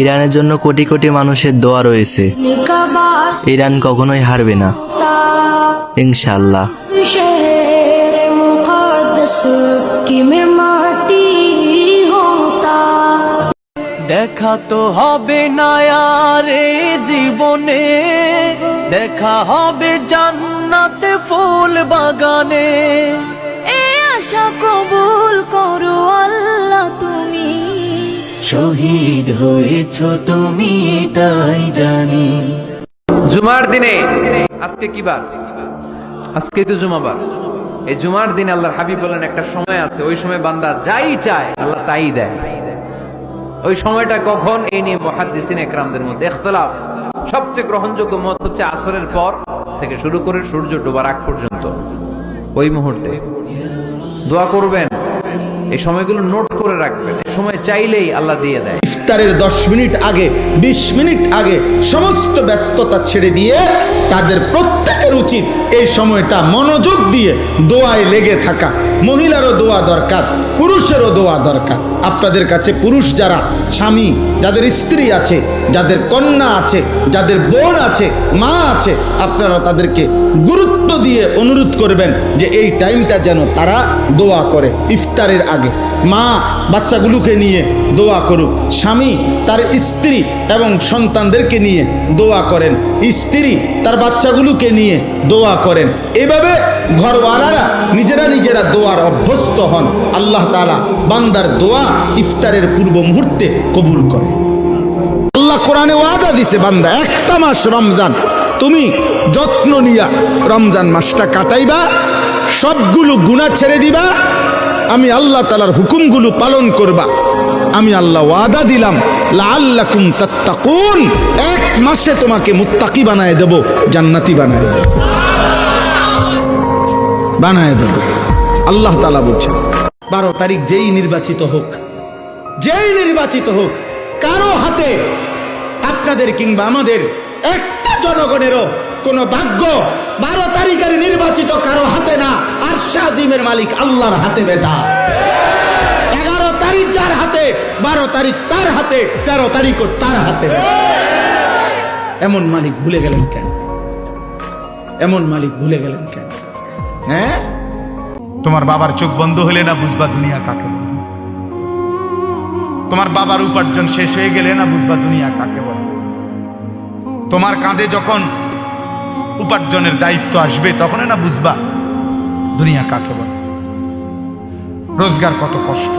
ইরানের জন্য কোটি কোটি মানুষের দোয়া রয়েছে। ইরান কখনোই হারবে না, ইনশাআল্লাহ। দেখা তো হবে না আর এই জীবনে, দেখা হবে জান্নাতে ফুল বাগানে। এ আশা কবুল করো আল্লাহ, তুমি শহীদ হয়েছো তুমি, এটাই জানি। জুমার দিনে, আজকে কি বার? আজকে তো জুমাবার। এই জুমার দিনে আল্লাহর হাবিব বলেন একটা সময় আছে, ওই সময় বান্দা যাই চায় আল্লাহ তাই দেয়। ওই সময়টা কখন, এই নিয়ে মুহাদ্দিসিন ইকরামদের মধ্যে ইখতিলাফ। সবচেয়ে গ্রহণযোগ্য মত হচ্ছে আসরের পর থেকে শুরু করে সূর্য ডোবার আগ পর্যন্ত। ওই মুহূর্তে দোয়া করবেন, এই সময়গুলো নোট করে রাখবেন, এই সময় চাইলেই আল্লাহ দিয়ে দেয়। ইফতারের 10 মিনিট আগে, 20 মিনিট আগে সমস্ত ব্যস্ততা ছেড়ে দিয়ে তাদের প্রত্যেকের উচিত এই সময়টা মনোযোগ দিয়ে দোয়ায় লেগে থাকা। মহিলারও দোয়া দরকার, পুরুষেরও দোয়া দরকার। আপনাদের কাছে পুরুষ যারা স্বামী, যাদের স্ত্রী আছে, যাদের কন্যা আছে, যাদের বোন আছে, মা আছে, আপনারা তাদেরকে গুরুত্ব দিয়ে অনুরোধ করবেন যে এই টাইমটা যেন তারা দোয়া করে। ইফতারের আগে মা বাচ্চাগুলোকে নিয়ে দোয়া করুক, স্বামী তার স্ত্রী এবং সন্তানদেরকে নিয়ে দোয়া করেন, স্ত্রী তার বাচ্চাগুলোকে নিয়ে দোয়া করেন। এভাবে ঘরওয়ালারা নিজেরা নিজেরা দোয়ার অভ্যস্ত হন। আল্লাহ তাআলা বান্দার দোয়া ইফতারের পূর্ব মুহূর্তে কবুল করে। আল্লাহ কোরআনে ওয়াদা দিছে, বান্দা একটা মাস রমজান তুমি যত্ন নিয়া রমজান মাসটা কাটাইবা, সবগুলো গুনাহ ছেড়ে দিবা, আমি আল্লাহ তাআলার হুকুমগুলো পালন করবা। আমি আল্লাহ ওয়াদা দিলাম লাআল্লাকুম তাত্তাকুন, এক মাসে তোমাকে মুত্তাকি বানায় দেব, জান্নাতি বানায় দেব, বানায় দেব। আল্লাহ তাআলা বলছেন 12 তারিখ যেই নির্বাচিত হোক, যেই নির্বাচিত হোক, কারো হাতে আপনাদের কিংবা আমাদের একটা জনগণেরও কোনো ভাগ্য 12 তারিখের নির্বাচিত কারো হাতে না, আরশে আজিমের মালিক আল্লাহর হাতে বেটা। 11 তারিখ যার হাতে, 12 তারিখ তার হাতে, 13 তারিখও তার হাতে। এমন মালিক ভুলে গেলেন কেন? এমন মালিক ভুলে গেলেন কেন? হ্যাঁ, তোমার বাবার চোখ বন্ধ হলে না বুঝবা দুনিয়া কাকে বলে। তোমার বাবার উপার্জন শেষ হয়ে গেলে না বুঝবা দুনিয়া কাকে বলে। তোমার কাঁধে যখন উপার্জনের দায়িত্ব আসবে তখন না বুঝবা দুনিয়া কাকে বলে। রোজগার কত কষ্ট,